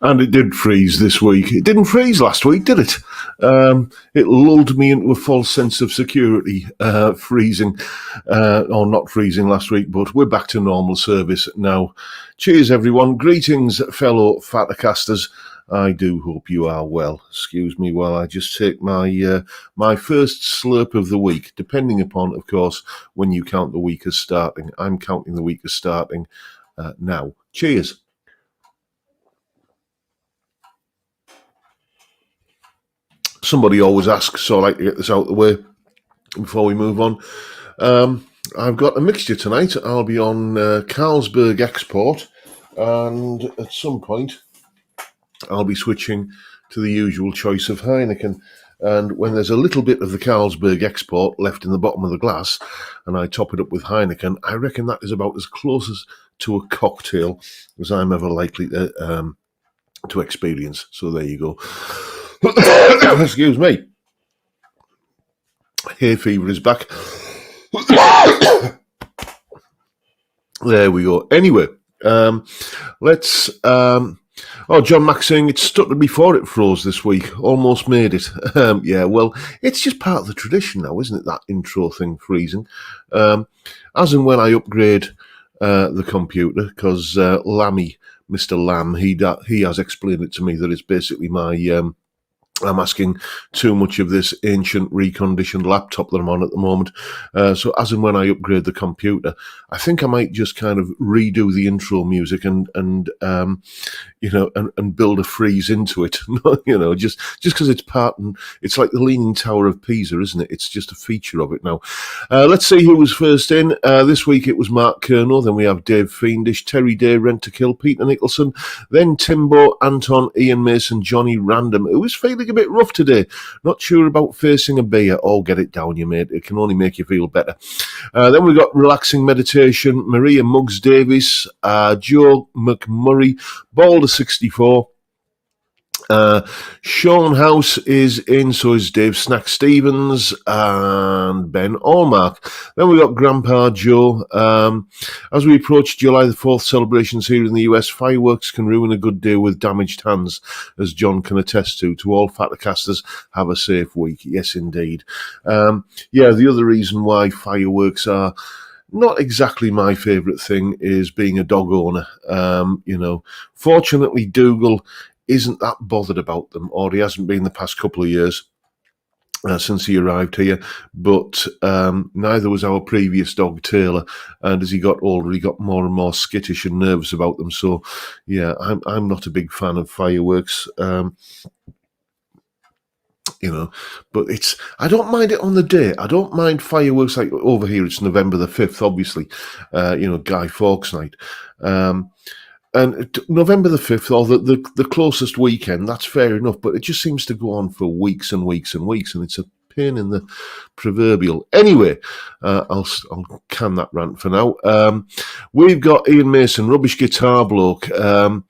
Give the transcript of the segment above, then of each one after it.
And it did freeze this week. It didn't freeze last week, did it? It lulled me into a false sense of security, freezing, or not freezing last week, but we're back to normal service now. Cheers, everyone. Greetings, fellow Fattercasters. I do hope you are well. Excuse me while I just take my my first slurp of the week, depending upon, of course, when you count the week as starting. I'm counting the week as starting now. Cheers. Somebody always asks, so I like to get this out of the way before we move on. I've got a mixture tonight. I'll be on Carlsberg Export, and at some point I'll be switching to the usual choice of Heineken. And when there's a little bit of the Carlsberg Export left in the bottom of the glass, and I top it up with Heineken, I reckon that is about as close as to a cocktail as I'm ever likely to experience. So there you go. Excuse me. Hay fever is back. There we go. Anyway, let's... John Mack saying it stuttered before it froze this week. Almost made it. Yeah, well, it's just part of the tradition now, isn't it, that intro thing freezing? As and when I upgrade the computer, because Lammy, Mr. Lamb, he has explained it to me that it's basically my... I'm asking too much of this ancient reconditioned laptop that I'm on at the moment. So as and when I upgrade the computer, I think I might just kind of redo the intro music and build a freeze into it. Just because it's part and it's like the Leaning Tower of Pisa, isn't it? It's just a feature of it now. Let's see who was first in. This week it was Mark Kerno. Then we have Dave Fiendish, Terry Day, Rent to Kill, Peter Nicholson. Then Timbo, Anton, Ian Mason, Johnny Random, who was feeling a bit rough today. Not sure about facing a beer. Oh, get it down, you mate. It can only make you feel better. Then we got Relaxing Meditation, Maria Muggs Davis, Joe McMurray, Balder64. Sean House is in, so is Dave Snack Stevens and Ben Allmark. Then we got Grandpa Joe. As we approach July the 4th celebrations here in the US, fireworks can ruin a good day with damaged hands, as John can attest to. To all Fattercasters, have a safe week. Yes, indeed. The other reason why fireworks are not exactly my favourite thing is being a dog owner. Fortunately, Dougal isn't that bothered about them, or he hasn't been the past couple of years since he arrived here, but neither was our previous dog, Taylor, and as he got older, he got more and more skittish and nervous about them, so yeah, I'm not a big fan of fireworks, but I don't mind it on the day. I don't mind fireworks like over here, it's November the 5th, obviously, Guy Fawkes night, and November the 5th, or the closest weekend, that's fair enough, but it just seems to go on for weeks and weeks and weeks, and it's a pain in the proverbial. Anyway, I'll can that rant for now. We've got Ian Mason, Rubbish Guitar Bloke, and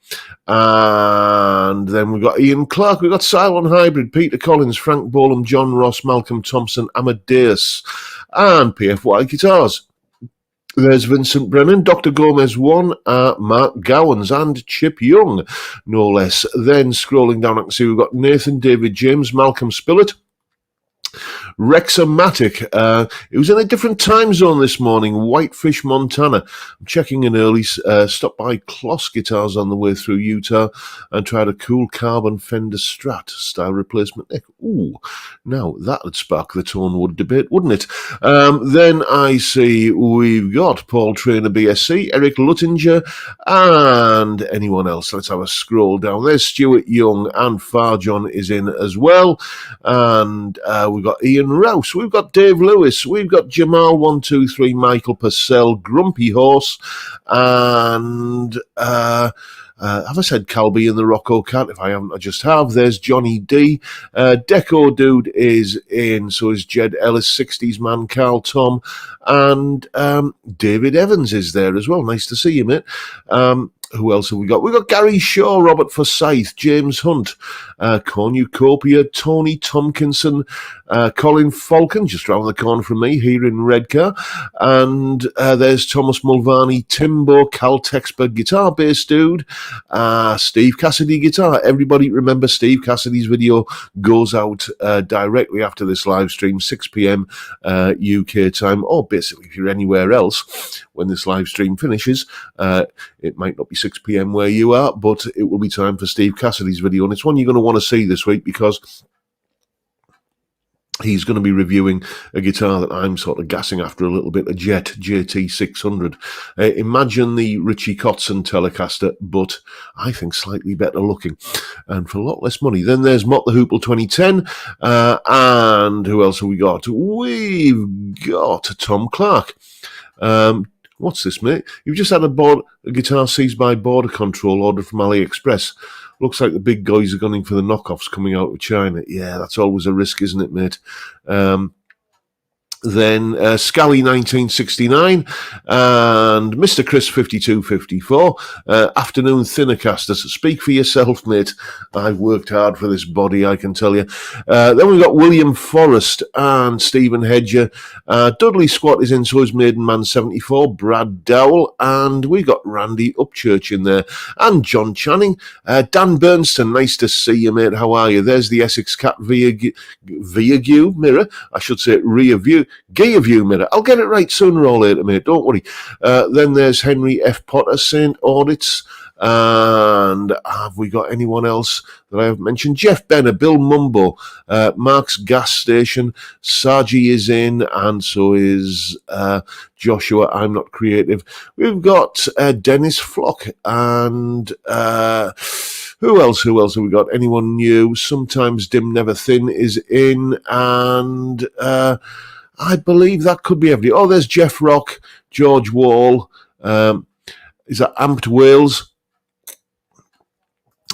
then we've got Ian Clark, we've got Cylon Hybrid, Peter Collins, Frank Bolam, John Ross, Malcolm Thompson, Amadeus, and PFY Guitars. There's Vincent Brennan, Dr. Gomez 1, Mark Gowans, and Chip Young, no less. Then scrolling down, I can see we've got Nathan, David James, Malcolm Spillett, Rexamatic. It was in a different time zone this morning, Whitefish, Montana. I'm checking in early, stopped by Kloss Guitars on the way through Utah and tried a cool carbon Fender Strat style replacement neck. Ooh, now that would spark the Tonewood debate, wouldn't it? Then I see we've got Paul Trainer BSC, Eric Luttinger, and anyone else. Let's have a scroll down. There's Stuart Young, and Farjon is in as well. And we've got Ian Rouse, we've got Dave Lewis, we've got Jamal123, Michael Purcell, Grumpy Horse, and have I said Calby and the Rocco Cat? If I haven't, I just have. There's Johnny D. Deco Dude is in, so is Jed Ellis, 60s man, Carl Tom, and David Evans is there as well. Nice to see you, mate. Who else have we got? We've got Gary Shaw, Robert Forsyth, James Hunt, Cornucopia, Tony Tompkinson, Colin Falcon, just round the corner from me here in Redcar. And there's Thomas Mulvaney, Timbo, Caltexper, guitar bass dude, Steve Cassidy, guitar. Everybody remember Steve Cassidy's video goes out directly after this live stream, 6 p.m. UK time, or basically if you're anywhere else when this live stream finishes. It might not be 6 p.m. where you are, but it will be time for Steve Cassidy's video. And it's one you're going to want to see this week because he's going to be reviewing a guitar that I'm sort of gassing after a little bit, a Jet JT600. Imagine the Richie Kotzen Telecaster, but I think slightly better looking and for a lot less money. Then there's Mott the Hoople 2010. And who else have we got? We've got Tom Clark. What's this, mate? You've just had a guitar seized by border control ordered from AliExpress. Looks like the big guys are gunning for the knockoffs coming out of China. Yeah, that's always a risk, isn't it, mate? Then Scally 1969 and Mr. Chris 5254. Afternoon Thinnercasters. Speak for yourself, mate. I've worked hard for this body, I can tell you. Then we've got William Forrest and Stephen Hedger. Dudley Squat is in, so is Maiden Man 74. Brad Dowell. And we got Randy Upchurch in there. And John Channing. Dan Bernstein, nice to see you, mate. How are you? There's the Essex Cat Via mirror. I should say rear view. Gear view mirror. I'll get it right sooner or later, mate. Don't worry. Then there's Henry F. Potter, St. Audits. And have we got anyone else that I haven't mentioned? Jeff Benner, Bill Mumbo, Mark's Gas Station, Saji is in, and so is Joshua, I'm Not Creative. We've got Dennis Flock, and who else have we got? Anyone new? Sometimes Dim Never Thin is in, and I believe that could be everybody. Oh, there's Jeff Rock, George Wall. Is that Amped Wales?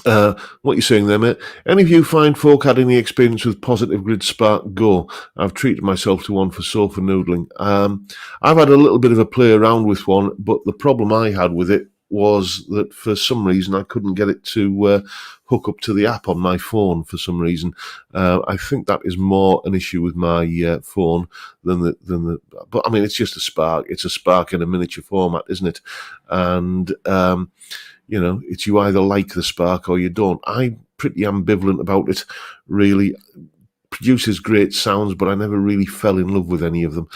What are you saying there, mate? Any of you fine folk had any experience with Positive Grid Spark Go? I've treated myself to one for sofa noodling. I've had a little bit of a play around with one, but the problem I had with it was that for some reason I couldn't get it to hook up to the app on my phone for some reason. I think that is more an issue with my phone than the. But I mean, it's just a Spark. It's a Spark in a miniature format, isn't it? And you know, it's you either like the Spark or you don't. I'm pretty ambivalent about it, really. Produces great sounds, but I never really fell in love with any of them.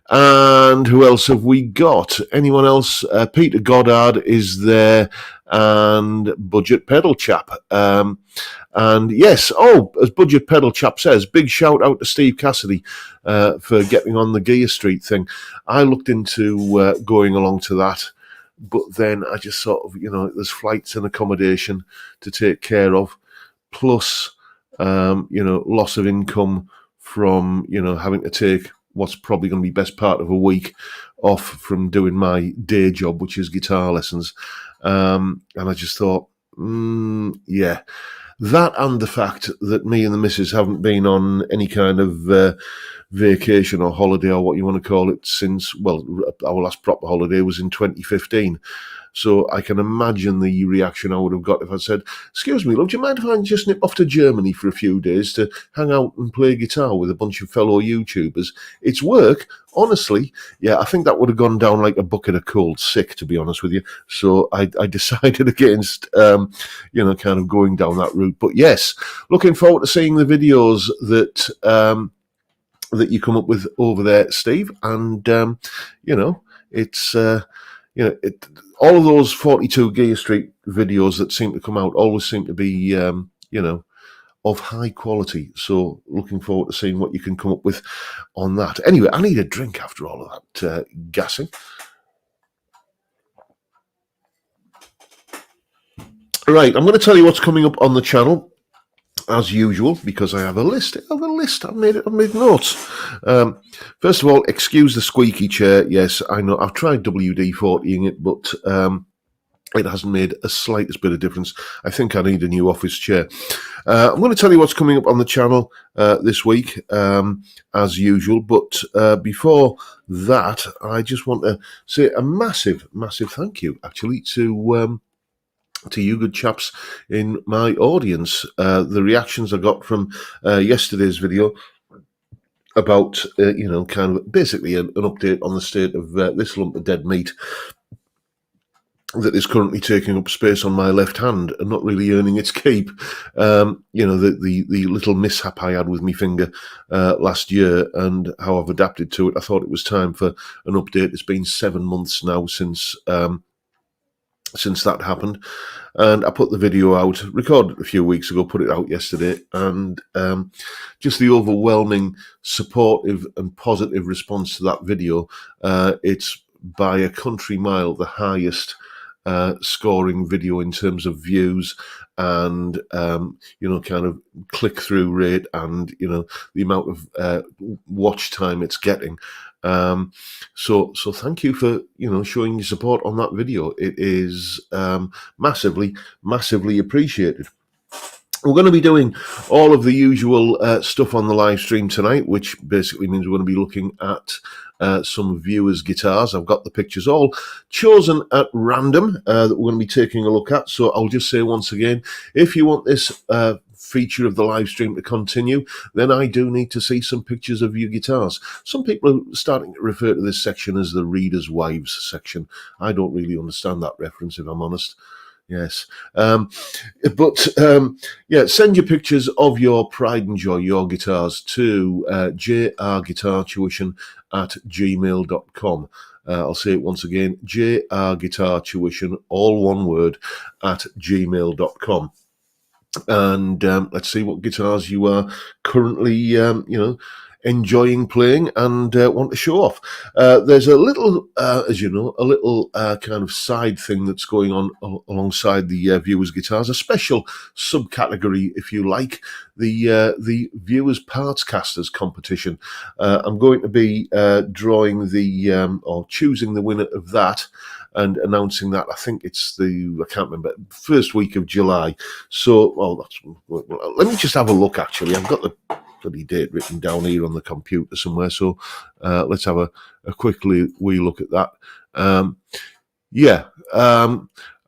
And who else have we got? Anyone else? Peter Goddard is there, and Budget Pedal Chap. And yes, as Budget Pedal Chap says, big shout out to Steve Cassidy for getting on the Gear Street thing. I looked into going along to that, but then I just sort of, you know, there's flights and accommodation to take care of, plus you know, loss of income from, you know, having to take what's probably going to be best part of a week off from doing my day job, which is guitar lessons. And I just thought, yeah, that and the fact that me and the missus haven't been on any kind of vacation or holiday or what you want to call it since, well, our last proper holiday was in 2015. So I can imagine the reaction I would have got if I'd said, excuse me, love, do you mind if I just nip off to Germany for a few days to hang out and play guitar with a bunch of fellow YouTubers? It's work, honestly. Yeah, I think that would have gone down like a bucket of cold sick, to be honest with you. So I decided against, you know, kind of going down that route. But yes, looking forward to seeing the videos that that you come up with over there, Steve. And, you know, it's, you know, all of those 42 Gear Street videos that seem to come out always seem to be, you know, of high quality. So looking forward to seeing what you can come up with on that. Anyway, I need a drink after all of that gassing. Right, I'm going to tell you what's coming up on the channel, as usual, because I have a list. I've made notes. First of all, excuse the squeaky chair. Yes, I know. I've tried WD-40ing it, but It hasn't made a slightest bit of difference. I think I need a new office chair. I'm going to tell you what's coming up on the channel this week, as usual. But before that, I just want to say a massive, massive thank you, actually, to you good chaps in my audience. The reactions I got from yesterday's video about, kind of basically an update on the state of this lump of dead meat that is currently taking up space on my left hand and not really earning its keep. The little mishap I had with my finger last year and how I've adapted to it. I thought it was time for an update. It's been 7 months now since that happened, and I put the video out, recorded it a few weeks ago, put it out yesterday, and just the overwhelming supportive and positive response to that video. It's by a country mile the highest scoring video in terms of views and kind of click-through rate and the amount of watch time it's getting. So thank you for showing your support on that video. It is massively appreciated. We're going to be doing all of the usual stuff on the live stream tonight, which basically means we're going to be looking at some viewers' guitars. I've got the pictures all chosen at random that we're going to be taking a look at. So I'll just say once again, if you want this feature of the live stream to continue, then I do need to see some pictures of your guitars. Some people are starting to refer to this section as the Reader's Wives section. I don't really understand that reference, if I'm honest. Yes. Send your pictures of your pride and joy, your guitars, to jrguitartuition@gmail.com. I'll say it once again, jrguitartuition, all one word, @gmail.com. And let's see what guitars you are currently, enjoying playing and want to show off. There's a little, as you know, kind of side thing that's going on alongside the viewers' guitars, a special subcategory, if you like, the viewers' parts casters competition. I'm going to be drawing or choosing the winner of that and announcing that. I think it's I can't remember, first week of July. So, let me just have a look, actually. I've got the bloody date written down here on the computer somewhere. So let's have a quick wee look at that.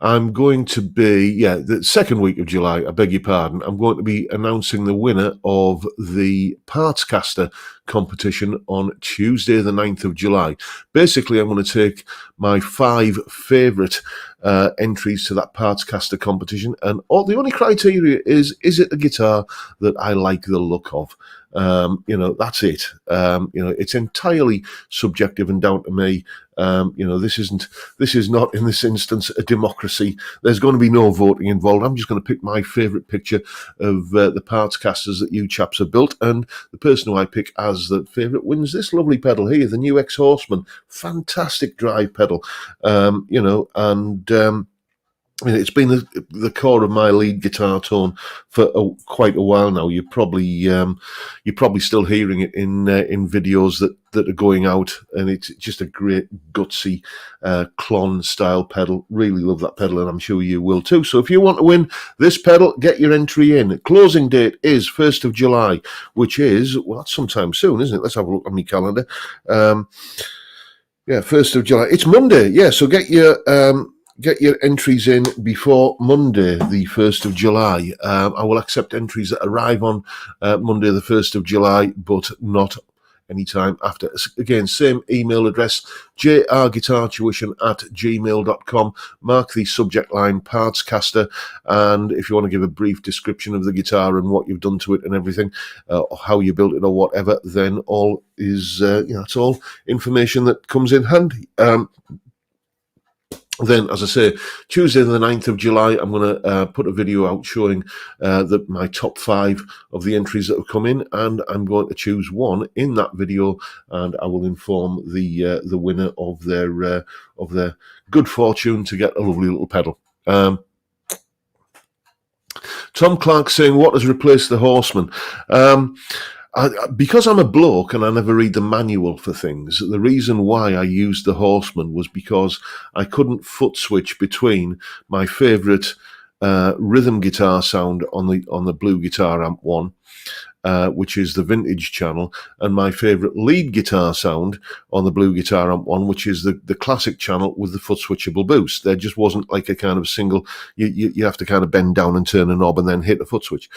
I'm going to be, the second week of July, I beg your pardon, I'm going to be announcing the winner of the Parts Caster competition on Tuesday, the 9th of July. Basically, I'm going to take my 5 favourite entries to that Parts Caster competition, and the only criteria is it a guitar that I like the look of? That's it. It's entirely subjective and down to me. This is not in this instance a democracy. There's going to be no voting involved. I'm just going to pick my favourite picture of the parts casters that you chaps have built, and the person who I pick as the favourite wins this lovely pedal here, the new X-Horseman. Fantastic drive pedal, it's been the core of my lead guitar tone for quite a while now. You're probably still hearing it in videos that are going out, and it's just a great gutsy clon style pedal. Really love that pedal, and I'm sure you will too. So if you want to win this pedal, get your entry in. Closing date is 1st of July, which is, that's sometime soon, isn't it? Let's have a look on my calendar. 1st of July. It's Monday. Yeah, so get your entries in before Monday, the 1st of July. I will accept entries that arrive on Monday, the 1st of July, but not any time after. Again, same email address, jrguitartuition@gmail.com. Mark the subject line Parts Caster, and if you want to give a brief description of the guitar and what you've done to it and everything, or how you built it or whatever, then all is, it's all information that comes in handy. Then, as I say, Tuesday the 9th of July, I'm going to put a video out showing my top 5 of the entries that have come in, and I'm going to choose one in that video, and I will inform the winner of their good fortune to get a lovely little pedal. Tom Clark saying, what has replaced the Horseman? Because I'm a bloke and I never read the manual for things, the reason why I used the Horseman was because I couldn't foot switch between my favourite rhythm guitar sound on the Blue Guitar Amp 1, which is the vintage channel, and my favourite lead guitar sound on the Blue Guitar Amp 1, which is the classic channel with the foot switchable boost. There just wasn't like a kind of single, you have to kind of bend down and turn a knob and then hit a foot switch.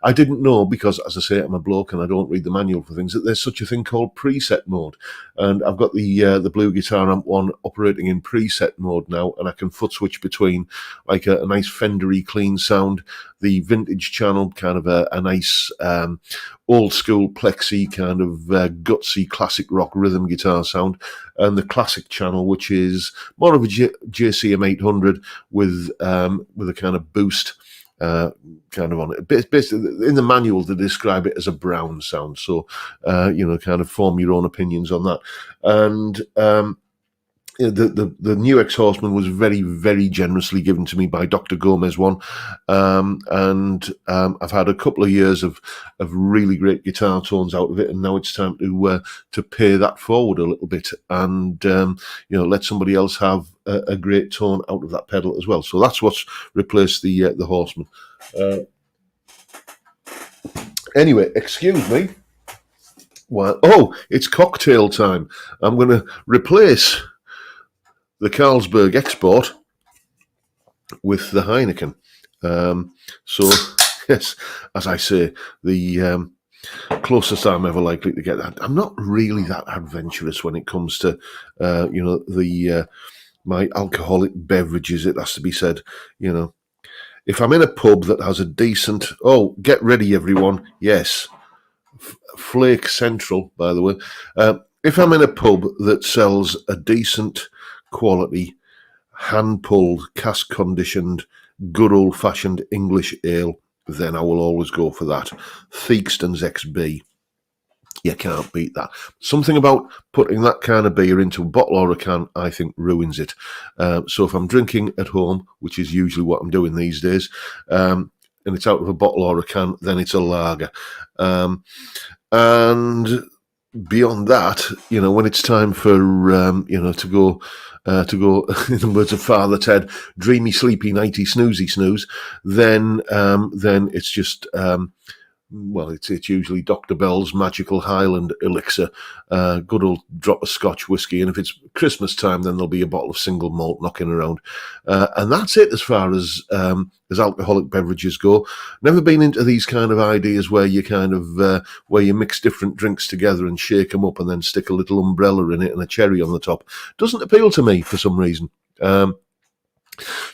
I didn't know, because as I say, I'm a bloke and I don't read the manual for things, that there's such a thing called preset mode. And I've got the Blue Guitar Amp 1 operating in preset mode now, and I can foot switch between like a nice Fendery clean sound, the vintage channel, kind of a nice old school plexi kind of gutsy classic rock rhythm guitar sound, and the classic channel, which is more of a JCM 800 with a kind of boost kind of on it. Basically, in the manual they describe it as a brown sound, so kind of form your own opinions on that. And the new ex-Horseman was very, very generously given to me by Dr. Gomez one, and I've had a couple of years of really great guitar tones out of it, and now it's time to pay that forward a little bit and let somebody else have a great tone out of that pedal as well. So that's what's replaced the Horseman. Anyway, excuse me. Well, it's cocktail time. I'm going to replace the Carlsberg Export with the Heineken. So, yes, as I say, the closest I'm ever likely to get that. I'm not really that adventurous when it comes to, my alcoholic beverages, it has to be said. If I'm in a pub that has a decent, get ready everyone, yes, Flake Central, by the way. If I'm in a pub that sells a decent quality, hand-pulled, cask-conditioned, good old-fashioned English ale, then I will always go for that. Theakston's XB. You can't beat that. Something about putting that kind of beer into a bottle or a can, I think, ruins it. So if I'm drinking at home, which is usually what I'm doing these days, and it's out of a bottle or a can, then it's a lager. And beyond that, when it's time for to go, in the words of Father Ted, dreamy, sleepy, nighty, snoozy, snooze, then it's just it's usually Dr. Bell's Magical Highland Elixir, good old drop of Scotch whiskey, and if it's Christmas time, then there'll be a bottle of single malt knocking around, and that's it as far as alcoholic beverages go. Never been into these kind of ideas where you kind of where you mix different drinks together and shake them up and then stick a little umbrella in it and a cherry on the top. Doesn't appeal to me for some reason.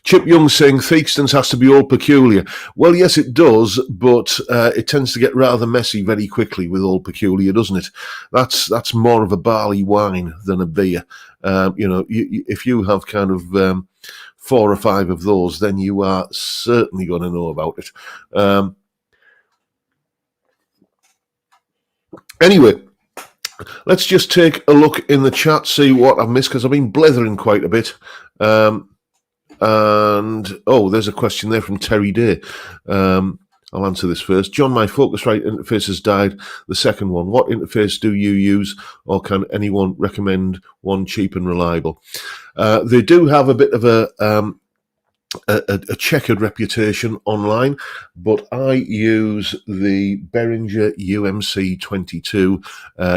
Chip Young saying Theakston's has to be all peculiar. Well, yes, it does, but it tends to get rather messy very quickly with Old Peculiar, doesn't it? That's more of a barley wine than a beer. If you have kind of 4 or 5 of those, then you are certainly going to know about it. Anyway, let's just take a look in the chat, see what I've missed, because I've been blethering quite a bit. And there's a question there from Terry Day. I'll answer this first. John, my Focusrite interface has died. The second one. What interface do you use, or can anyone recommend one cheap and reliable? They do have a bit of a checkered reputation online, but I use the Behringer UMC22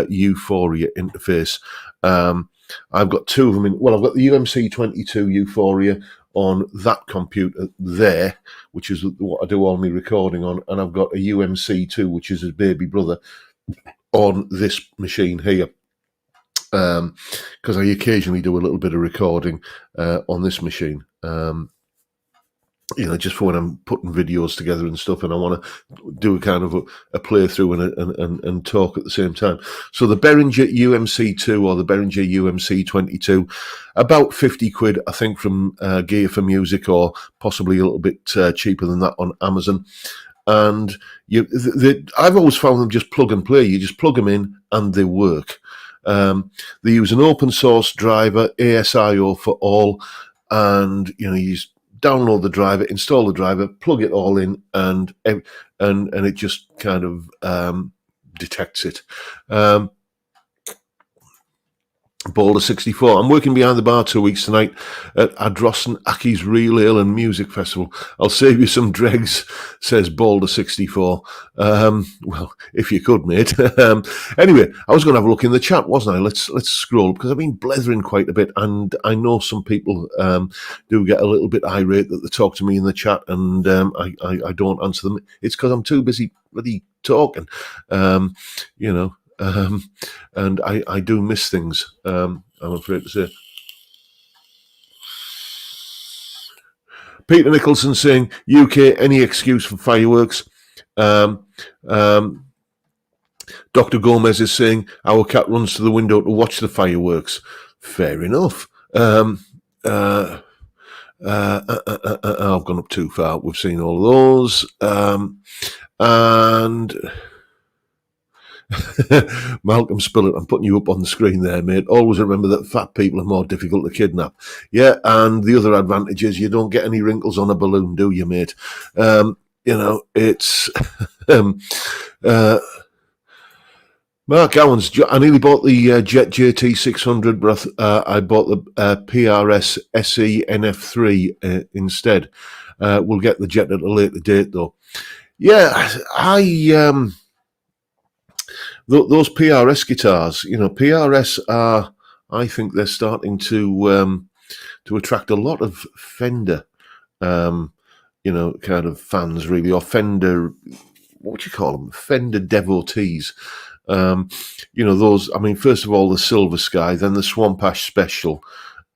Euphoria interface. I've got 2 of them I've got the UMC22 Euphoria on that computer there, which is what I do all my recording on, and I've got a UMC2, which is his baby brother, on this machine here. Because I occasionally do a little bit of recording on this machine. Just for when I'm putting videos together and stuff, and I want to do a kind of a playthrough and talk at the same time. So the Behringer UMC2 or the Behringer UMC22, about 50 quid, I think, from Gear for Music, or possibly a little bit cheaper than that on Amazon. And I've always found them just plug and play. You just plug them in and they work. They use an open source driver, ASIO for all, and you just download the driver, install the driver, plug it all in, and it just kind of detects it. Boulder 64. I'm working behind the bar 2 weeks tonight at Adrossen Aki's Real Ale and Music Festival. I'll save you some dregs, says Boulder 64. Well, if you could, mate. Anyway, I was going to have a look in the chat, wasn't I? Let's scroll, because I've been blethering quite a bit, and I know some people do get a little bit irate that they talk to me in the chat, and I don't answer them. It's because I'm too busy bloody talking, you know. And I do miss things, I'm afraid to say. Peter Nicholson saying, UK, any excuse for fireworks. Dr. Gomez is saying, our cat runs to the window to watch the fireworks. Fair enough. I've gone up too far. We've seen all those. And Malcolm Spillett, I'm putting you up on the screen there, mate. Always remember that fat people are more difficult to kidnap. Yeah, and the other advantage is you don't get any wrinkles on a balloon, do you, mate? You know, it's... Mark Owens, I nearly bought the Jet JT 600, but I bought the PRS SE NF3 instead. We'll get the Jet at a later date, though. Yeah, those PRS guitars, you know, PRS are, I think they're starting to attract a lot of Fender, you know, kind of fans, really, or Fender, what would you call them? Fender devotees. You know, those, I mean, first of all, the Silver Sky, then the Swamp Ash Special,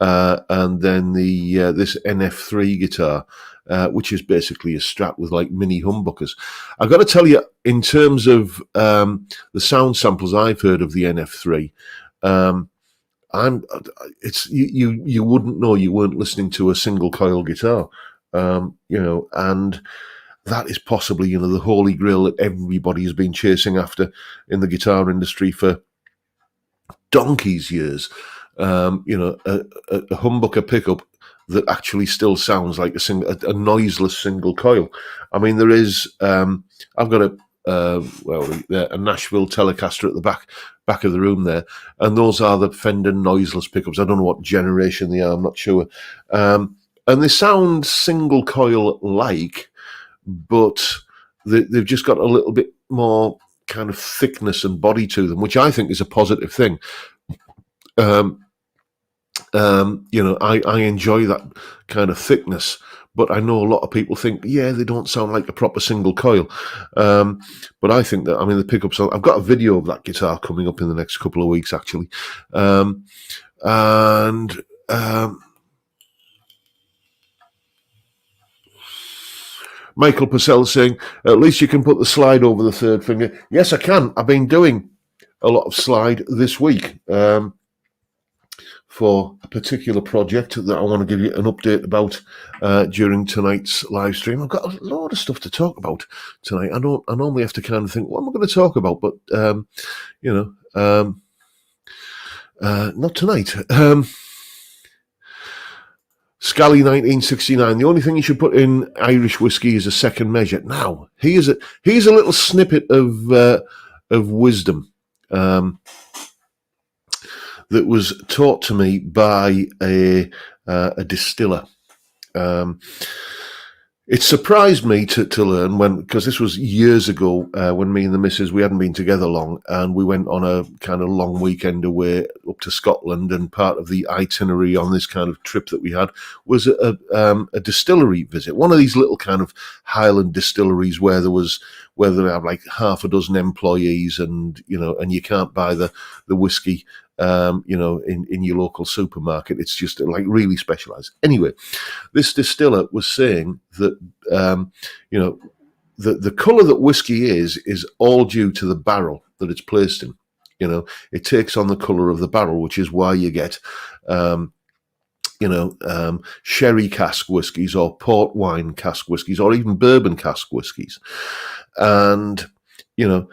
and then the this NF3 guitar, which is basically a Strat with like mini humbuckers. I've got to tell you, in terms of the sound samples I've heard of the NF3, it's you wouldn't know you weren't listening to a single coil guitar, you know, and that is possibly, you know, the holy grail that everybody has been chasing after in the guitar industry for donkey's years. You know, a humbucker pickup that actually still sounds like a noiseless single coil. I mean, there is. I've got a Nashville Telecaster at the back of the room there, and those are the Fender noiseless pickups. I don't know what generation they are. I'm not sure, and they sound single coil like, but they've just got a little bit more kind of thickness and body to them, which I think is a positive thing. You know, I enjoy that kind of thickness, but I know a lot of people think, yeah, they don't sound like a proper single coil. But I think that, I mean, the pickups, I've got a video of that guitar coming up in the next couple of weeks, actually. Michael Purcell saying, at least you can put the slide over the third finger. Yes, I can. I've been doing a lot of slide this week for a particular project that I want to give you an update about during tonight's live stream. I've got a lot of stuff to talk about tonight. I normally have to kind of think, what am I going to talk about? But, you know, not tonight. Scally 1969. The only thing you should put in Irish whiskey is a second measure. Now, here's a little snippet of wisdom that was taught to me by a distiller. It surprised me to learn because this was years ago when me and the missus, we hadn't been together long, and we went on a kind of long weekend away up to Scotland, and part of the itinerary on this kind of trip that we had was a distillery visit, one of these little kind of Highland distilleries where they have like half a dozen employees, and you know, and you can't buy the whiskey you know, in your local supermarket. It's just like really specialized. Anyway, this distiller was saying that, you know, the color that whiskey is all due to the barrel that it's placed in. You know, it takes on the color of the barrel, which is why you get, you know, sherry cask whiskies or port wine cask whiskies or even bourbon cask whiskies. And, you know,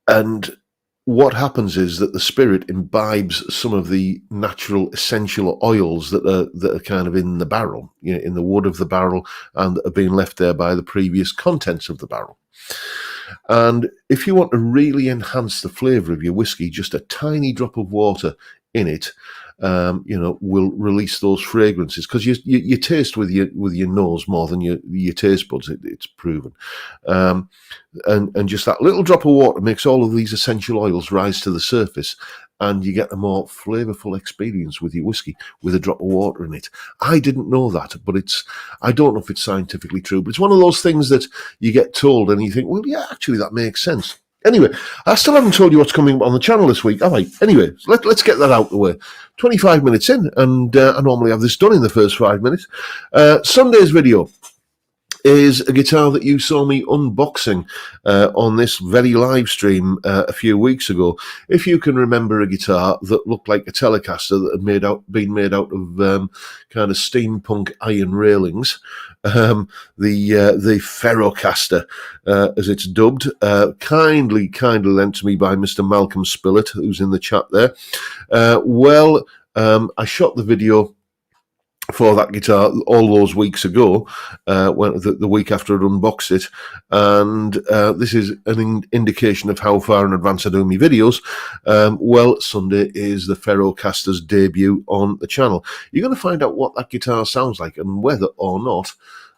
and what happens is that the spirit imbibes some of the natural essential oils that are kind of in the barrel, you know, in the wood of the barrel, and are being left there by the previous contents of the barrel. And if you want to really enhance the flavour of your whiskey, just a tiny drop of water in it, will release those fragrances, because you taste with your nose more than your taste buds. It's proven, and just that little drop of water makes all of these essential oils rise to the surface, and you get a more flavourful experience with your whiskey with a drop of water in it. I didn't know that, but I don't know if it's scientifically true, but it's one of those things that you get told and you think, well, yeah, actually that makes sense. Anyway, I still haven't told you what's coming up on the channel this week, have I? Anyway, let's get that out of the way. 25 minutes in, and I normally have this done in the first 5 minutes. Sunday's video is a guitar that you saw me unboxing on this very live stream a few weeks ago. If you can remember a guitar that looked like a Telecaster that had been made out of kind of steampunk iron railings, the Ferrocaster, as it's dubbed, kindly lent to me by Mr. Malcolm Spillett, who's in the chat there. I shot the video for that guitar all those weeks ago, the week after I'd unboxed it, and this is an indication of how far in advance I do my videos. Sunday is the Ferrocaster's debut on the channel. You're going to find out what that guitar sounds like, and whether or not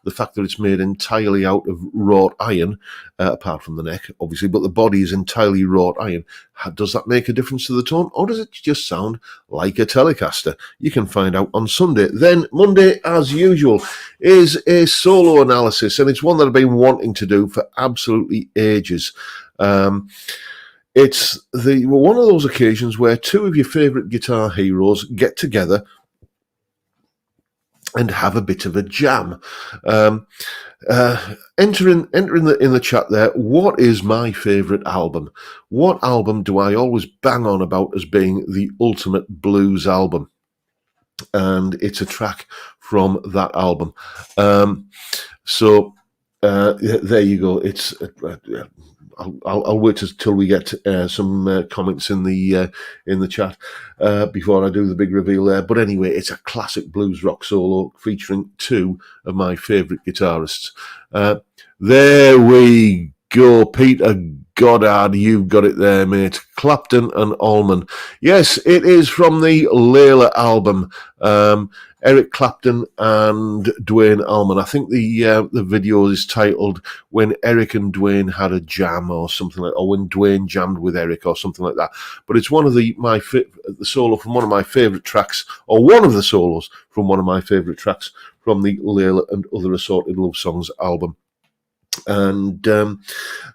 the fact that it's made entirely out of wrought iron, apart from the neck, obviously, but the body is entirely wrought iron. Does that make a difference to the tone, or does it just sound like a Telecaster? You can find out on Sunday. Then Monday, as usual, is a solo analysis, and it's one that I've been wanting to do for absolutely ages. It's one of those occasions where two of your favourite guitar heroes get together and have a bit of a jam. Enter in the chat there. What is my favourite album? What album do I always bang on about as being the ultimate blues album? And it's a track from that album. There you go. It's. I'll wait till we get some comments in the chat before I do the big reveal there. But anyway, it's a classic blues rock solo featuring two of my favourite guitarists. There we go, Peter Goddard, you've got it there, mate. Clapton and Allman. Yes, it is from the Layla album. Eric Clapton and Duane Allman. I think the video is titled "When Eric and Duane Had a Jam" or something like, or "When Duane Jammed with Eric" or something like that. But it's one of the solo from one of my favourite tracks, or one of the solos from one of my favourite tracks from the Layla and Other Assorted Love Songs album. And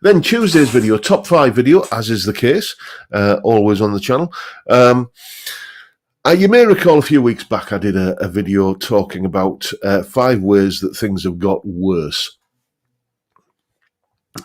then Tuesday's video, top 5 video, as is the case, always on the channel. You may recall a few weeks back I did a video talking about 5 ways that things have got worse.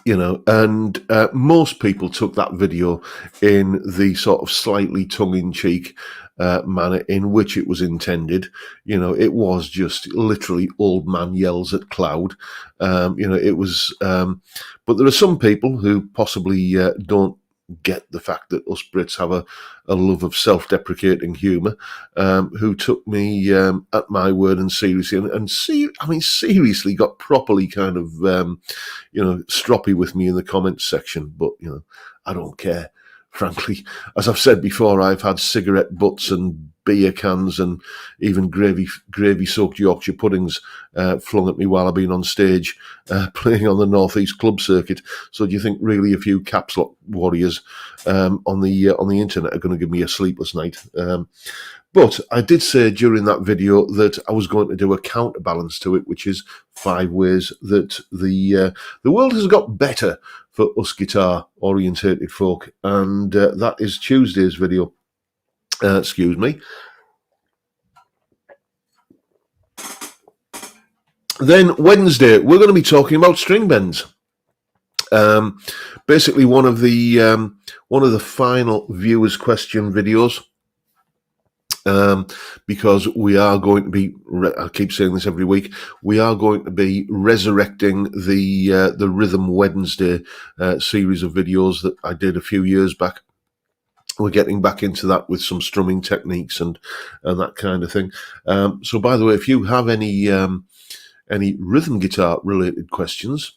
And most people took that video in the sort of slightly tongue-in-cheek manner in which it was intended. It was just literally old man yells at cloud. It was, but there are some people who possibly don't get the fact that us Brits have a love of self-deprecating humour, who took me at my word and seriously, seriously got properly kind of, stroppy with me in the comments section. But, I don't care. Frankly, as I've said before, I've had cigarette butts and beer cans and even gravy-soaked Yorkshire puddings flung at me while I've been on stage playing on the North East club circuit. So do you think really a few caps lock warriors on the internet are going to give me a sleepless night? But I did say during that video that I was going to do a counterbalance to it, which is 5 ways that the world has got better for us guitar-orientated folk, and that is Tuesday's video. Excuse me. Then Wednesday, we're going to be talking about string bends. Basically, one of the final viewers' question videos. Because we are going to be, I keep saying this every week, we are going to be resurrecting the Rhythm Wednesday series of videos that I did a few years back. We're getting back into that with some strumming techniques and that kind of thing. So, by the way, if you have any rhythm guitar related questions,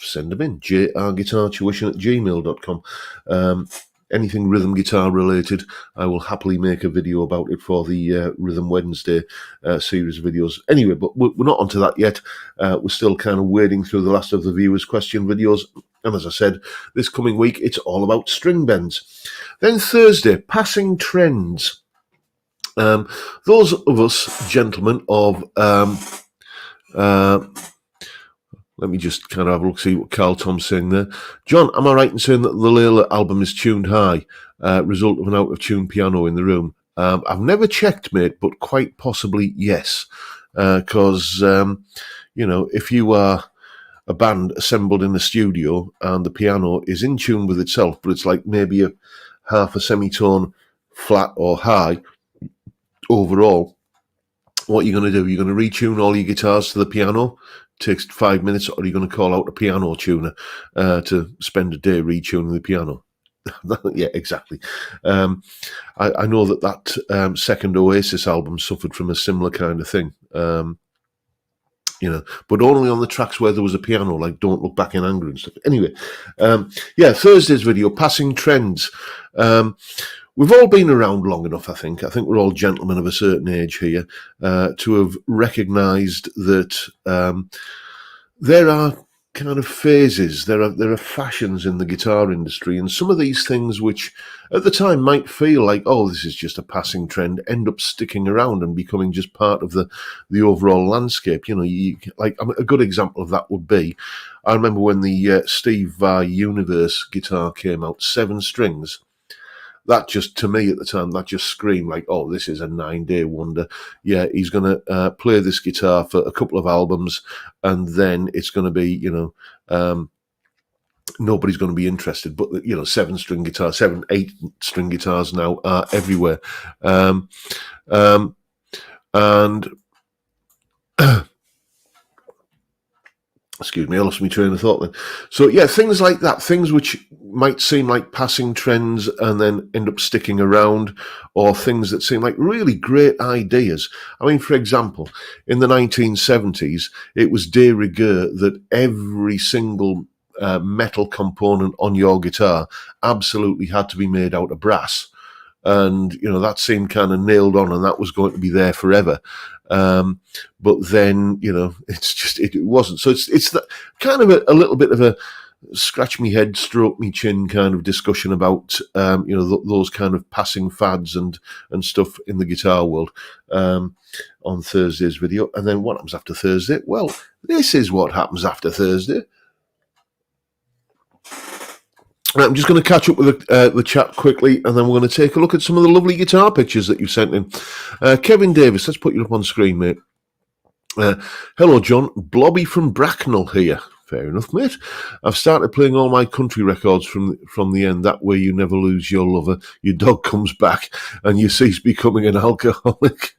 send them in. jrguitartuition@gmail.com. Anything rhythm guitar related, I will happily make a video about it for the Rhythm Wednesday series of videos. Anyway, but we're not onto that yet. We're still kind of wading through the last of the viewers' question videos. And as I said, this coming week, it's all about string bends. Then Thursday, passing trends. Those of us gentlemen of... let me just kind of have a look, see what Carl Tom's saying there. John, am I right in saying that the Layla album is tuned high, result of an out-of-tune piano in the room? I've never checked, mate, but quite possibly yes. Because, you know, if you are a band assembled in the studio and the piano is in tune with itself, but it's like maybe a half a semitone flat or high overall, what you're going to do, you're going to retune all your guitars to the piano. Takes 5 minutes, or are you going to call out a piano tuner to spend a day retuning the piano? Yeah, exactly. I know that second Oasis album suffered from a similar kind of thing. You know, but only on the tracks where there was a piano, like Don't Look Back in Anger and stuff. Anyway, yeah, Thursday's video, passing trends. We've all been around long enough, I think. I think we're all gentlemen of a certain age here to have recognised that there are kind of phases, there are fashions in the guitar industry, and some of these things which at the time might feel like, oh, this is just a passing trend, end up sticking around and becoming just part of the overall landscape. You know, like a good example of that would be, I remember when the Steve Vai Universe guitar came out, 7 strings. That just, to me at the time, that just screamed like, oh, this is a 9-day wonder. Yeah, he's going to play this guitar for a couple of albums, and then it's going to be, you know, nobody's going to be interested. But, you know, 7-string guitars, 7, 8-string guitars now are everywhere. And excuse me, I lost my train of thought then. So yeah, things like that, things which might seem like passing trends and then end up sticking around, or things that seem like really great ideas. I mean, for example, in the 1970s, it was de rigueur that every single metal component on your guitar absolutely had to be made out of brass. And, you know, that seemed kind of nailed on, and that was going to be there forever. But then, you know, it wasn't. So it's that kind of a little bit of a scratch me head, stroke me chin kind of discussion about, you know, those kind of passing fads and stuff in the guitar world on Thursday's video. And then what happens after Thursday? Well, this is what happens after Thursday. I'm just going to catch up with the chat quickly, and then we're going to take a look at some of the lovely guitar pictures that you've sent in. Kevin Davis, let's put you up on screen, mate. Hello, John. Blobby from Bracknell here. Fair enough, mate. I've started playing all my country records from the end. That way you never lose your lover. Your dog comes back, and you cease becoming an alcoholic.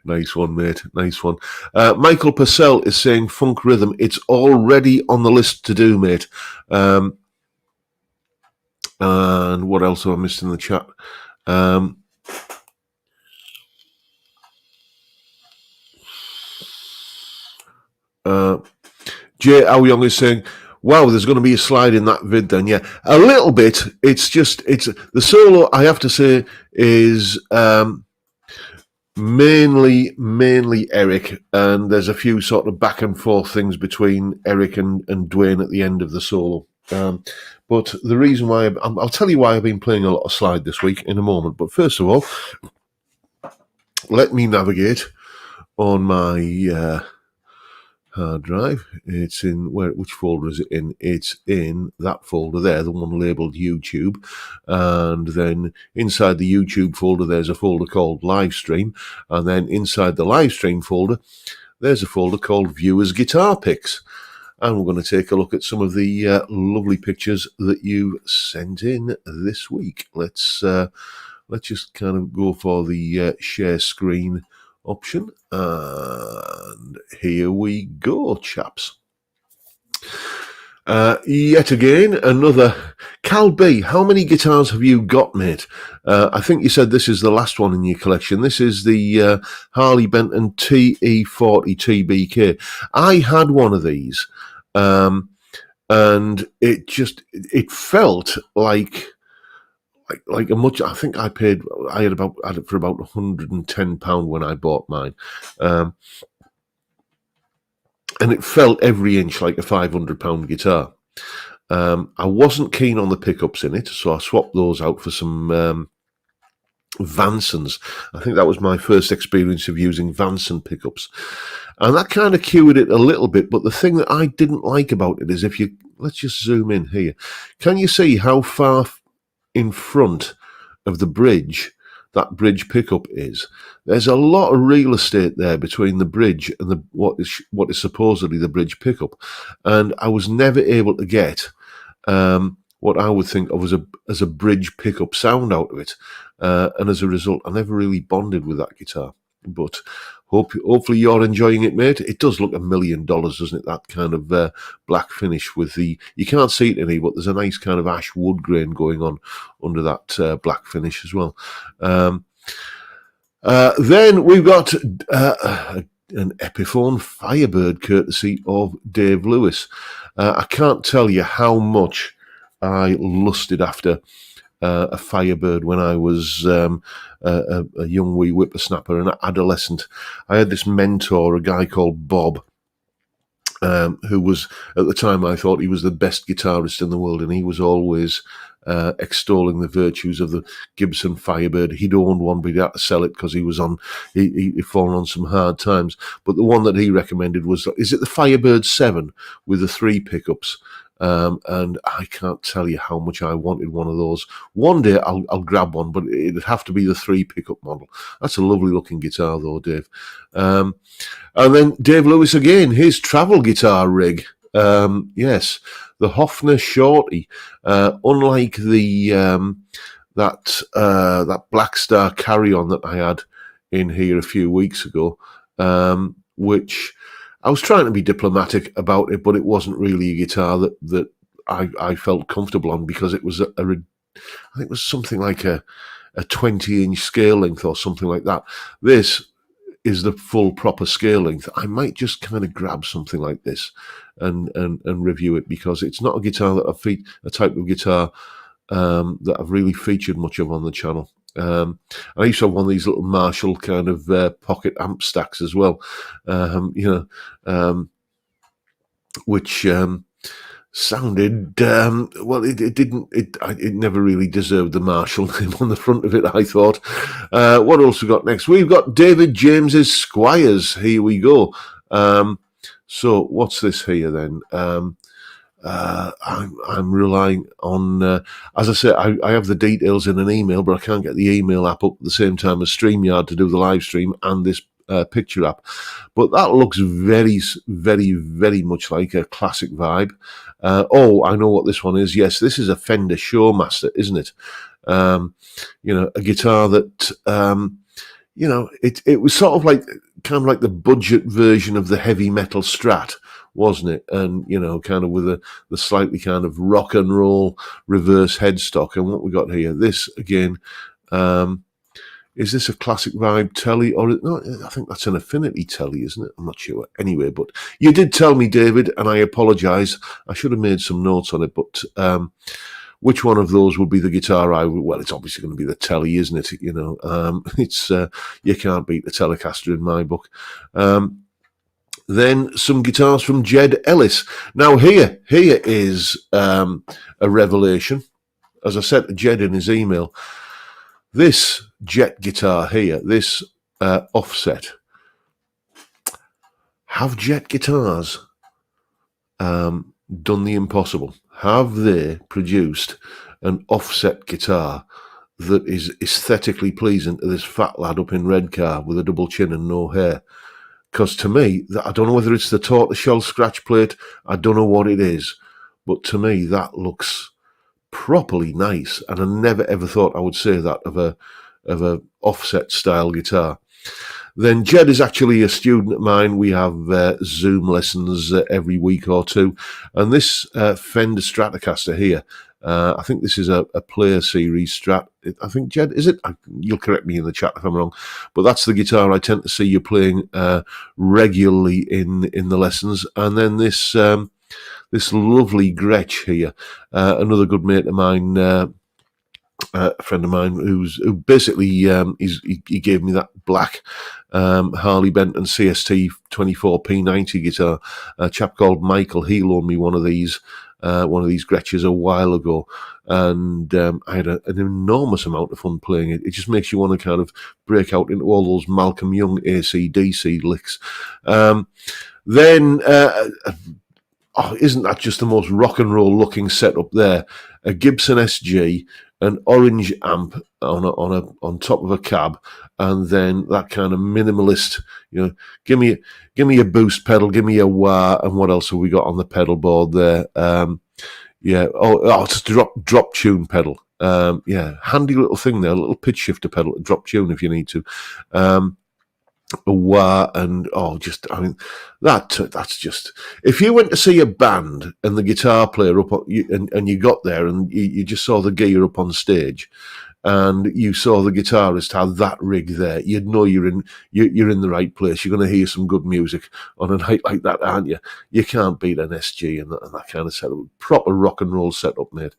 Nice one, mate. Nice one. Michael Purcell is saying funk rhythm. It's already on the list to do, mate. And what else have I missed in the chat? Jay Aoyong is saying, wow, there's going to be a slide in that vid then. Yeah, a little bit. It's the solo, I have to say, is mainly Eric, and there's a few sort of back and forth things between Eric and Dwayne at the end of the solo. But the reason why, I'll tell you why I've been playing a lot of slide this week in a moment. But first of all, let me navigate on my hard drive. It's in which folder is it in? It's in that folder there, the one labeled YouTube. And then inside the YouTube folder, there's a folder called Live Stream. And then inside the Live Stream folder, there's a folder called Viewers Guitar Picks. And we're going to take a look at some of the lovely pictures that you sent in this week. Let's just kind of go for the share screen option, and here we go, chaps. Yet again, another Cal B. How many guitars have you got, mate? I think you said this is the last one in your collection. This is the Harley Benton TE40 TBK. I had one of these, and it felt like a much. I think I had it for about £110 when I bought mine. And it felt every inch like a £500 guitar. I wasn't keen on the pickups in it, so I swapped those out for some Vansons. I think that was my first experience of using Vanson pickups. And that kind of cured it a little bit, but the thing that I didn't like about it is let's just zoom in here. Can you see how far in front of the bridge that bridge pickup is? There's a lot of real estate there between the bridge and what is supposedly the bridge pickup, and I was never able to get what I would think of as a bridge pickup sound out of it, and as a result, I never really bonded with that guitar. But hopefully you're enjoying it, mate. It does look $1 million, doesn't it? That kind of black finish with you can't see it in here, but there's a nice kind of ash wood grain going on under that black finish as well. Then we've got an Epiphone Firebird courtesy of Dave Lewis. I can't tell you how much I lusted after a Firebird when I was a young wee whippersnapper, an adolescent. I had this mentor, a guy called Bob, who was, at the time, I thought he was the best guitarist in the world, and he was always extolling the virtues of the Gibson Firebird. He'd owned one, but he had to sell it because he'd fallen on some hard times. But the one that he recommended is it the Firebird 7 with the 3 pickups? And I can't tell you how much I wanted one of those. One day I'll grab one, but it'd have to be the 3 pickup model. That's a lovely looking guitar though, Dave. And then Dave Lewis again, his travel guitar rig. Yes, the Hofner Shorty. Unlike that Black Star Carry-On that I had in here a few weeks ago, which I was trying to be diplomatic about it, but it wasn't really a guitar that I felt comfortable on, because it was I think it was something like a 20-inch scale length or something like that. This is the full proper scale length. I might just kind of grab something like this and review it, because it's not a guitar that a type of guitar that I've really featured much of on the channel. I used to have one of these little Marshall kind of pocket amp stacks as well, which sounded well. It never really deserved the Marshall name on the front of it, I thought. What else we got next? We've got David James's Squires. Here we go. So what's this here then? I'm relying on, as I say, I have the details in an email, but I can't get the email app up at the same time as StreamYard to do the live stream and this picture app. But that looks very, very, very much like a classic vibe. I know what this one is. Yes, this is a Fender Showmaster, isn't it? A guitar that, it was sort of like the budget version of the heavy metal Strat, wasn't it? And, kind of with the slightly kind of rock and roll reverse headstock. And what we got here, this again, is this a classic vibe telly? Or no, I think that's an Affinity telly, isn't it? I'm not sure. Anyway, but you did tell me, David, and I apologise. I should have made some notes on it, but which one of those would be the guitar well, it's obviously going to be the telly, isn't it? It's you can't beat the Telecaster in my book. Then some guitars from Jed Ellis. Now here is a revelation. As I said to Jed in his email, this Jet guitar here, this offset, have Jet guitars done the impossible? Have they produced an offset guitar that is aesthetically pleasing to this fat lad up in Redcar with a double chin and no hair? Because to me, I don't know whether it's the tortoiseshell scratch plate, I don't know what it is, but to me that looks properly nice, and I never ever thought I would say that of a offset style guitar. Then Jed is actually a student of mine. We have Zoom lessons every week or two. And this Fender Stratocaster here, I think this is a player series Strat. I think, Jed, is it? You'll correct me in the chat if I'm wrong. But that's the guitar I tend to see you playing regularly in the lessons. And then this lovely Gretsch here, another good mate of mine, a friend of mine who basically he gave me that black Harley Benton CST 24 P90 guitar. A chap called Michael, he loaned me one of these Gretches a while ago, and I had an enormous amount of fun playing it. It just makes you want to kind of break out into all those Malcolm Young AC/DC licks. Then isn't that just the most rock and roll looking setup there? A Gibson SG, an orange amp on top of a cab, and then that kind of minimalist, give me a boost pedal, give me a wah, and what else have we got on the pedal board there? It's a drop tune pedal. Handy little thing there, a little pitch shifter pedal to drop tune if you need to. A wah, and that's just, if you went to see a band and the guitar player and you got there and you just saw the gear up on stage and you saw the guitarist have that rig there, you'd know you're in the right place. You're going to hear some good music on a night like that, aren't you? You can't beat an SG and that kind of setup. Proper rock and roll setup, mate.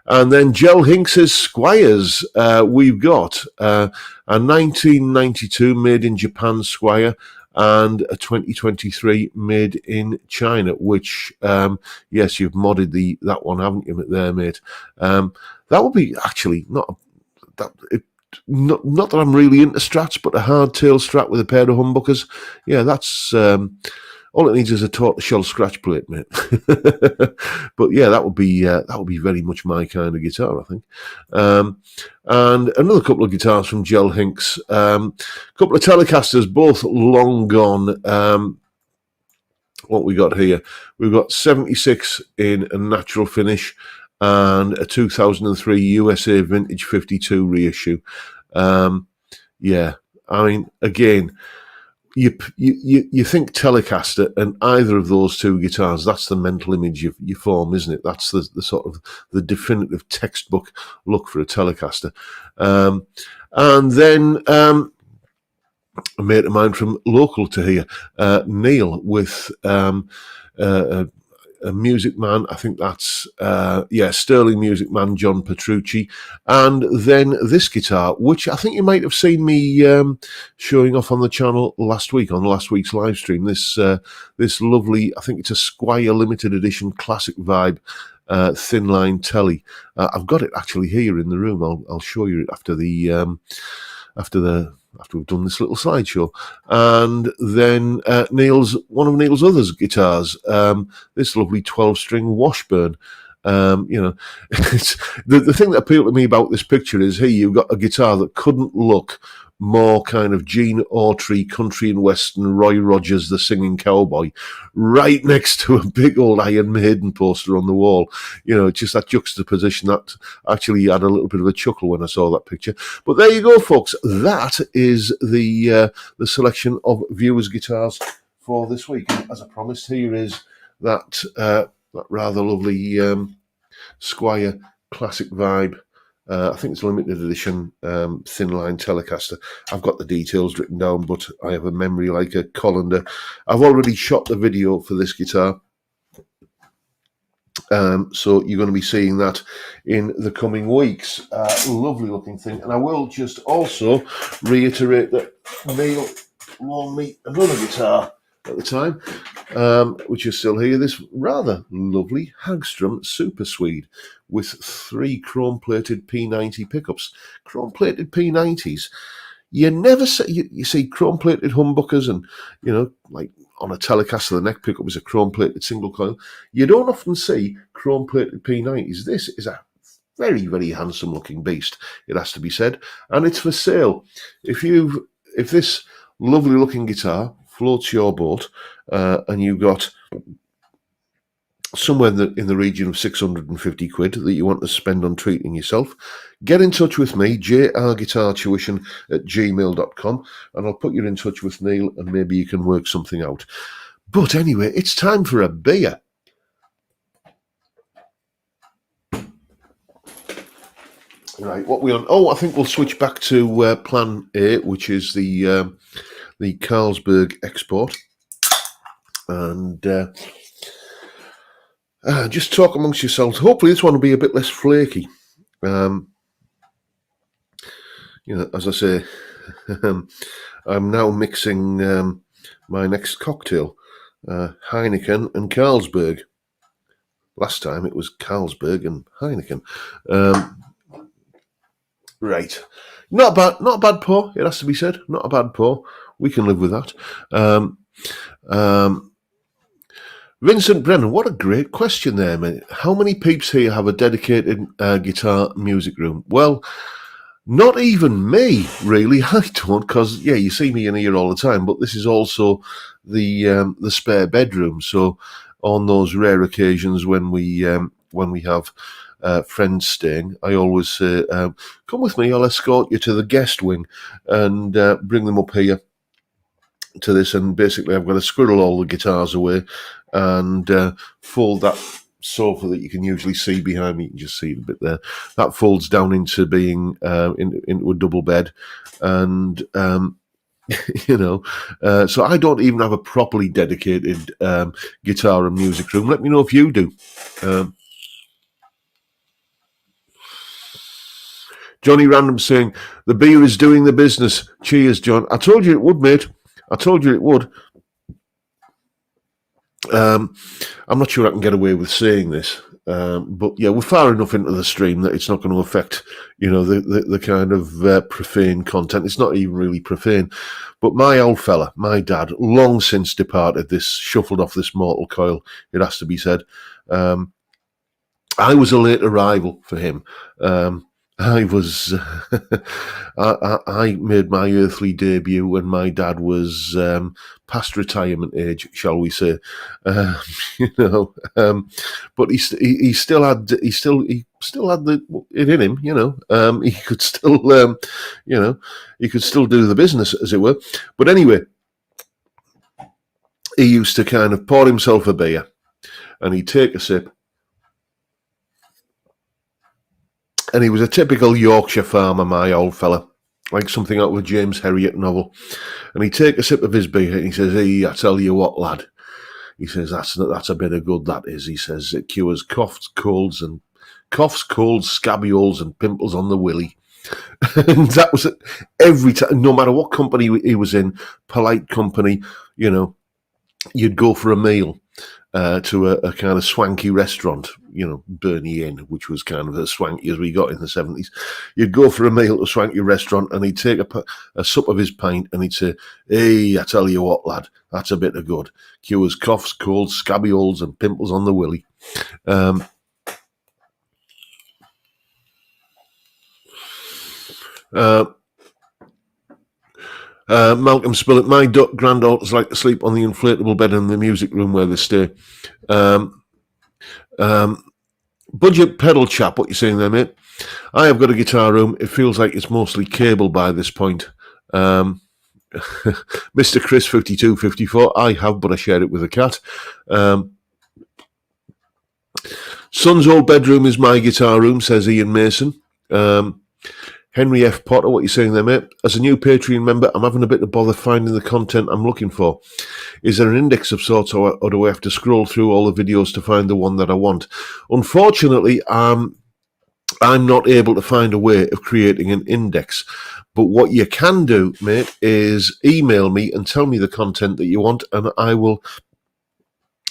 And then Gel Hinks' Squires. We've got a 1992 made in Japan Squire and a 2023 made in China, which, yes, you've modded that one, haven't you, there, mate? That would be actually not that I'm really into strats, but a hardtail Strat with a pair of humbuckers. Yeah, that's all it needs is a tortoiseshell scratch plate, mate. But yeah, that would be very much my kind of guitar, I think. And another couple of guitars from Gel Hinks, couple of Telecasters, both long gone. What we got here? We've got 76 in a natural finish and a 2003 USA Vintage 52 reissue. Yeah, I mean, again, you think Telecaster, and either of those two guitars, that's the mental image you form, isn't it? That's the sort of the definitive textbook look for a Telecaster. And then a mate of mine from local to here, Neil, with a Music Man, I think that's Sterling Music Man John Petrucci, and then this guitar, which I think you might have seen me showing off on the channel last week on last week's live stream. This lovely, I think it's a Squire limited edition classic vibe thin line telly. I've got it actually here in the room. I'll show you it after we've done this little slideshow. And then one of Neil's other guitars, this lovely 12-string Washburn. It's the thing that appealed to me about this picture is here you've got a guitar that couldn't look more kind of Gene Autry, country and western, Roy Rogers, the singing cowboy, right next to a big old Iron Maiden poster on the wall. Just that juxtaposition that actually had a little bit of a chuckle when I saw that picture. But there you go, folks. That is the selection of viewers' guitars for this week. And as I promised, here is that rather lovely Squire classic vibe. I think it's a limited edition thin line Telecaster. I've got the details written down, but I have a memory like a colander. I've already shot the video for this guitar, so you're going to be seeing that in the coming weeks. Lovely looking thing. And I will just also reiterate that Neil loaned me another guitar at the time, which is still here, this rather lovely Hagstrom Super Swede with 3 chrome-plated P90 pickups. Chrome-plated P90s. You never see, you see chrome-plated humbuckers and, like on a Telecaster, the neck pickup is a chrome-plated single coil. You don't often see chrome-plated P90s. This is a very, very handsome-looking beast, it has to be said, and it's for sale. If this lovely-looking guitar floats your boat, and you've got somewhere in the region of 650 quid that you want to spend on treating yourself, get in touch with me, jrguitartuition@gmail.com, and I'll put you in touch with Neil and maybe you can work something out. But anyway, it's time for a beer. Right, what we on? Oh, I think we'll switch back to Plan A, which is the Carlsberg export, and just talk amongst yourselves. Hopefully, this one will be a bit less flaky. As I say, I'm now mixing my next cocktail, Heineken and Carlsberg. Last time it was Carlsberg and Heineken. Right. Not a bad pour, it has to be said. Not a bad pour. We can live with that. Vincent Brennan, what a great question there, mate. How many peeps here have a dedicated guitar music room? Well, not even me, really. I don't, because, you see me in here all the time, but this is also the spare bedroom. So on those rare occasions when we have friends staying, I always say, come with me, I'll escort you to the guest wing and bring them up here to this. And basically I've got to squirrel all the guitars away and fold that sofa that you can usually see behind me. You can just see it a bit there. That folds down into being into a double bed. And so I don't even have a properly dedicated guitar and music room. Let me know if you do. Johnny Random saying, the beer is doing the business. Cheers, John. I told you it would, mate. I told you it would. I'm not sure I can get away with saying this, but we're far enough into the stream that it's not going to affect, the kind of profane content. It's not even really profane. But my old fella, my dad, long since departed, shuffled off this mortal coil, it has to be said. I was a late arrival for him. I was, I made my earthly debut when my dad was past retirement age, shall we say? But he still had it in him, He could still, he could still do the business, as it were. But anyway, he used to kind of pour himself a beer, and he'd take a sip. And he was a typical Yorkshire farmer, my old fella, like something out of a James Herriot novel. And he'd take a sip of his beer and he says, hey, I tell you what, lad. He says, that's a bit of good, that is. He says, it cures coughs, colds, scabioles and pimples on the willy. And that was it. Every time, no matter what company he was in, polite company, you'd go for a meal. To a kind of swanky restaurant, Burney Inn, which was kind of as swanky as we got in the 70s. You'd go for a meal at a swanky restaurant and he'd take a sup of his pint and he'd say, hey, I tell you what, lad, that's a bit of good. Cures coughs, colds, scabioles and pimples on the willy. Malcolm Spillett, my granddaughters like to sleep on the inflatable bed in the music room where they stay. Budget pedal chap, what you saying there, mate? I have got a guitar room. It feels like it's mostly cable by this point. Mr. Chris 5254, I have, but I share it with a cat. Son's old bedroom is my guitar room, says Ian Mason. Henry F. Potter, what are you saying there, mate? As a new Patreon member, I'm having a bit of bother finding the content I'm looking for. Is there an index of sorts, or do I have to scroll through all the videos to find the one that I want? Unfortunately, I'm not able to find a way of creating an index. But what you can do, mate, is email me and tell me the content that you want, and I will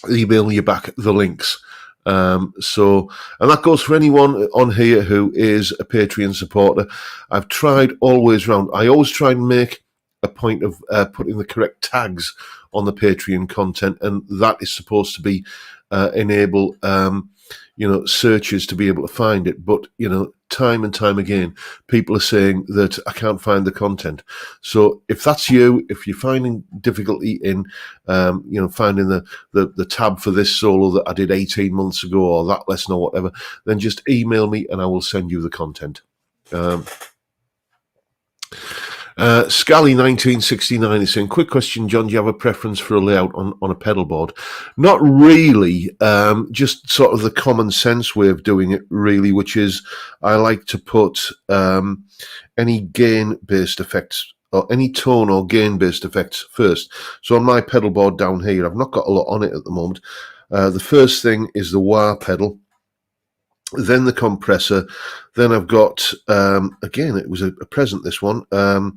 email you back the links. And that goes for anyone on here who is a Patreon supporter. I've tried always round. I always try and make a point of putting the correct tags on the Patreon content, and that is supposed to be enable searches to be able to find it. But time and time again, people are saying that I can't find the content. So if that's you, if you're finding difficulty in finding the tab for this solo that I did 18 months ago, or that lesson or whatever, then just email me and I will send you the content. Scally 1969 is saying, quick question, John, do you have a preference for a layout on a pedal board? Not really, just sort of the common sense way of doing it, really, which is I like to put any gain-based effects or any tone or gain-based effects first. So on my pedal board down here, I've not got a lot on it at the moment. The first thing is the wah pedal, then the compressor, then I've got, again, it was a present, this one, a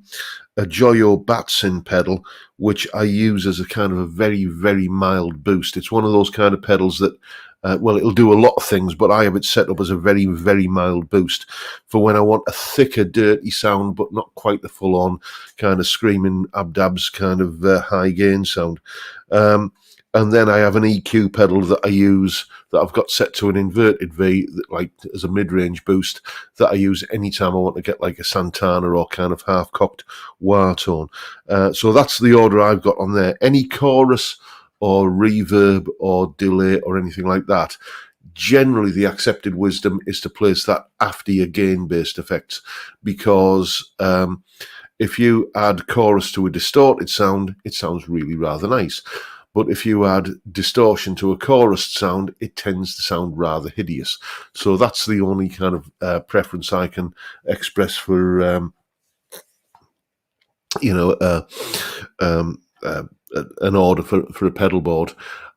Joyo Batsin pedal, which I use as a kind of a very, very mild boost. It's one of those kind of pedals that, it'll do a lot of things, but I have it set up as a very, very mild boost for when I want a thicker, dirty sound, but not quite the full-on kind of screaming abdabs kind of high gain sound. And then I have an EQ pedal that I use that I've got set to an inverted V, like as a mid-range boost, that I use anytime I want to get like a Santana or kind of half-cocked wah tone. So that's the order I've got on there. Any chorus or reverb or delay or anything like that, generally the accepted wisdom is to place that after your gain-based effects, because if you add chorus to a distorted sound, it sounds really rather nice. But if you add distortion to a chorus sound, it tends to sound rather hideous. So that's the only kind of preference I can express for, an order for a pedal board.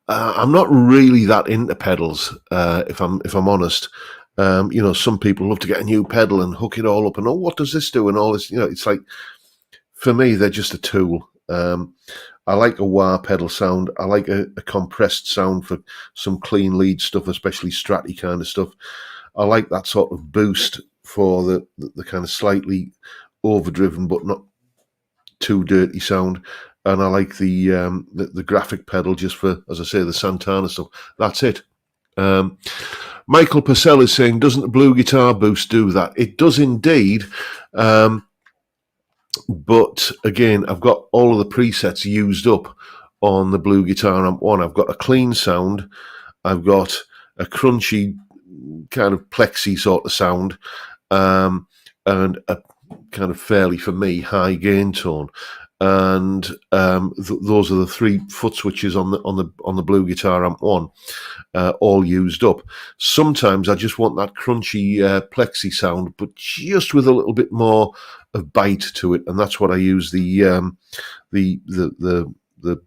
I'm not really that into pedals, if I'm honest. Some people love to get a new pedal and hook it all up and, what does this do? And all this, it's like, for me, they're just a tool. I like a wah pedal sound. I like a compressed sound for some clean lead stuff, especially stratty kind of stuff. I like that sort of boost for the kind of slightly overdriven but not too dirty sound. And I like the graphic pedal just for, as I say, the Santana stuff. That's it. Michael Purcell is saying, doesn't the blue guitar boost do that? It does indeed. But again, I've got all of the presets used up on the Blue Guitar Amp 1. I've got a clean sound. I've got a crunchy kind of plexi sort of sound, and a kind of fairly, for me, high gain tone. And those are the 3 foot switches on the Blue Guitar Amp 1, all used up. Sometimes I just want that crunchy plexi sound, but just with a little bit more of bite to it, and that's what I use the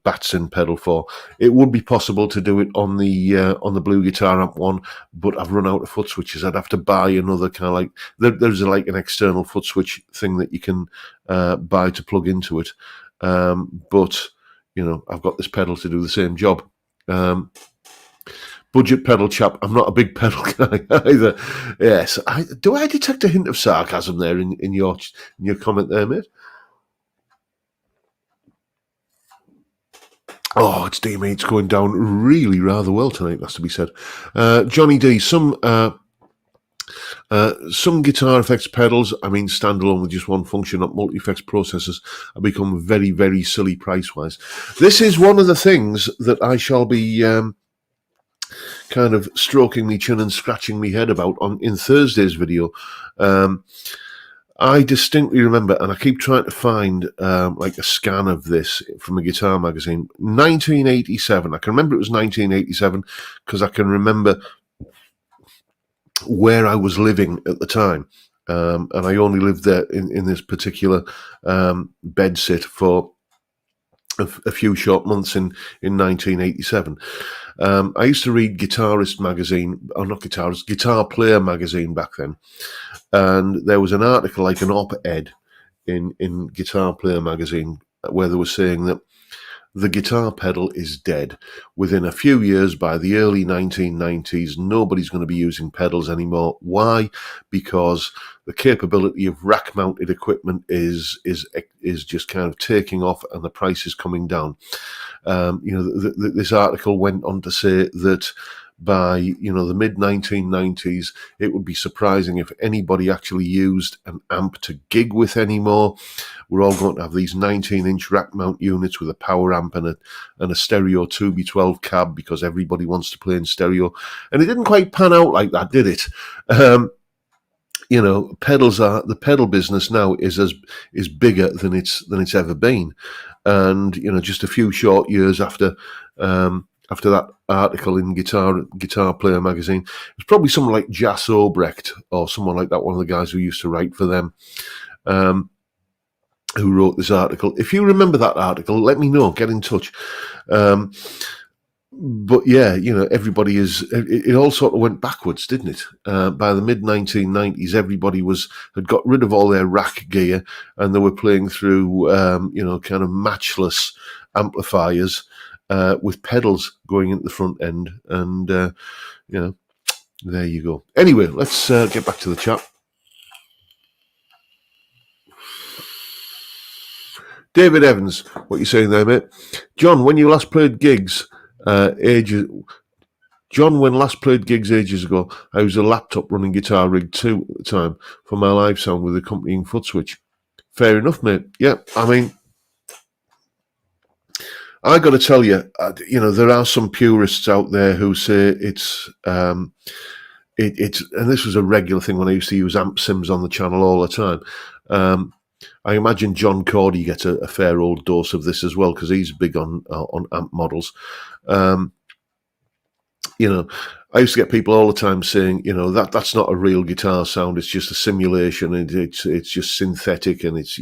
Batsin pedal for. It would be possible to do it on the Blue Guitar Amp 1, but I've run out of foot switches. I'd have to buy another kind of like there's like an external foot switch thing that you can buy to plug into it. But I've got this pedal to do the same job. Budget pedal chap, I'm not a big pedal guy either. Yes, do I detect a hint of sarcasm there in your comment there, mate? Oh, it's Dean, it's going down really rather well tonight, that's to be said. Johnny D, some guitar effects pedals, standalone with just one function, not multi-effects processors, have become very, very silly price-wise. This is one of the things that I shall be kind of stroking me chin and scratching me head about in Thursday's video. I distinctly remember, and I keep trying to find like a scan of this from a guitar magazine, 1987. I can remember it was 1987 because I can remember where I was living at the time. And I only lived there in this particular bedsit for a few short months in 1987. I used to read Guitarist magazine, or not Guitarist, Guitar Player magazine back then. And there was an article, like an op-ed in Guitar Player magazine, where they were saying that the guitar pedal is dead. Within a few years, by the early 1990s, nobody's going to be using pedals anymore. Why? Because the capability of rack-mounted equipment is just kind of taking off, and the price is coming down. This article went on to say that by the mid 1990s, it would be surprising if anybody actually used an amp to gig with anymore. We're all going to have these 19-inch rack mount units with a power amp and a stereo 2B12 cab, because everybody wants to play in stereo. And it didn't quite pan out like that, did it? The pedal business now is bigger than it's ever been. And just a few short years after that article in Guitar Player magazine, it was probably someone like Jas Obrecht or someone like that, one of the guys who used to write for them, who wrote this article. If you remember that article, let me know. Get in touch. But yeah, everybody it all sort of went backwards, didn't it? By the mid 1990s, everybody had got rid of all their rack gear, and they were playing through, kind of matchless amplifiers with pedals going into the front end. And, there you go. Anyway, let's get back to the chat. David Evans, what are you saying there, mate? John, when you last played gigs, ages ago, I used a laptop running Guitar Rig 2 at the time for my live sound with accompanying foot switch. Fair enough, mate. Yeah, I mean, I got to tell you, there are some purists out there who say it's and this was a regular thing when I used to use amp sims on the channel all the time. I imagine John Cordy gets a fair old dose of this as well, because he's big on amp models. I used to get people all the time saying, that's not a real guitar sound. It's just a simulation, and it's just synthetic, and it's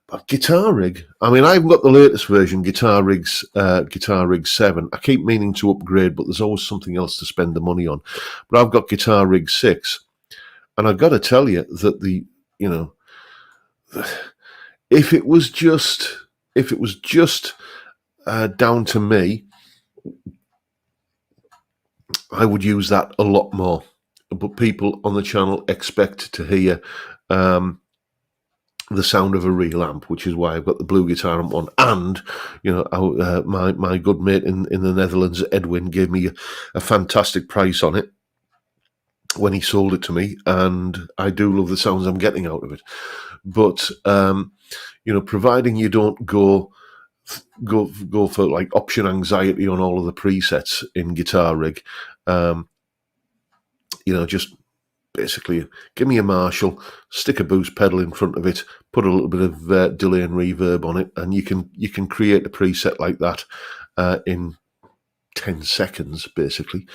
But Guitar Rig, I mean, I've got the latest version, Guitar Rig 7. I keep meaning to upgrade, but there's always something else to spend the money on. But I've got Guitar Rig 6, and I've got to tell you that if it was just down to me, I would use that a lot more. But people on the channel expect to hear the sound of a real amp, which is why I've got the Blue Guitar Amp one. And my good mate in the Netherlands, Edwin, gave me a fantastic price on it when he sold it to me, and I do love the sounds I'm getting out of it. But providing you don't go for like option anxiety on all of the presets in Guitar Rig, just basically give me a Marshall, stick a boost pedal in front of it, put a little bit of delay and reverb on it, and you can create a preset like that in 10 seconds, basically.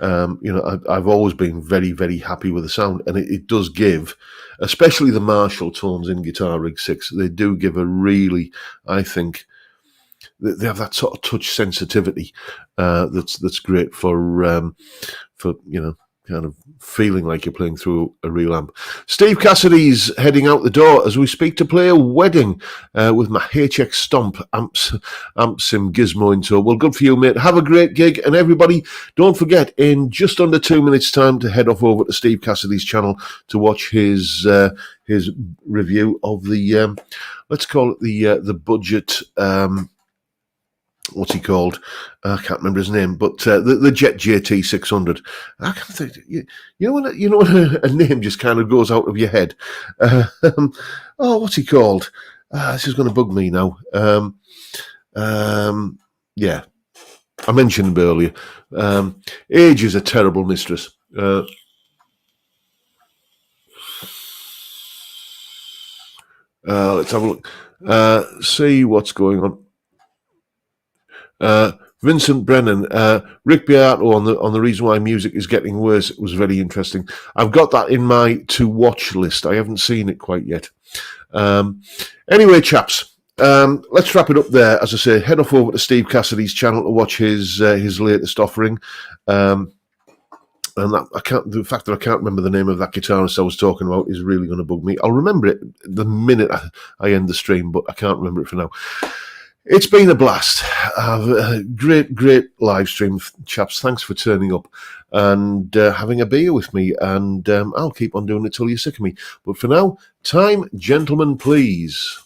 I've always been very, very happy with the sound, and it does give, especially the Marshall tones in Guitar Rig 6, they do give a really, I think, they have that sort of touch sensitivity that's great for kind of feeling like you're playing through a real amp. Steve Cassidy's heading out the door as we speak to play a wedding with my HX Stomp amp sim gizmo in tow. Well, good for you, mate. Have a great gig, and everybody, don't forget, in just under 2 minutes' time, to head off over to Steve Cassidy's channel to watch his review of the let's call it the budget. What's he called? I can't remember his name, but the Jet JT 600. I can't think. You know when a name just kind of goes out of your head. What's he called? This is going to bug me now. Yeah, I mentioned him earlier. Age is a terrible mistress. Let's have a look. See what's going on. Vincent Brennan, Rick Beato on the reason why music is getting worse. It was very interesting. I've got that in my to watch list. I haven't seen it quite yet. Anyway, chaps, let's wrap it up there. As I say, head off over to Steve Cassidy's channel to watch his latest offering. And the fact that I can't remember the name of that guitarist I was talking about is really going to bug me. I'll remember it the minute I end the stream, but I can't remember it for now. It's been a blast. Great live stream, chaps. Thanks for turning up and having a beer with me. And I'll keep on doing it till you're sick of me. But for now, time, gentlemen, please.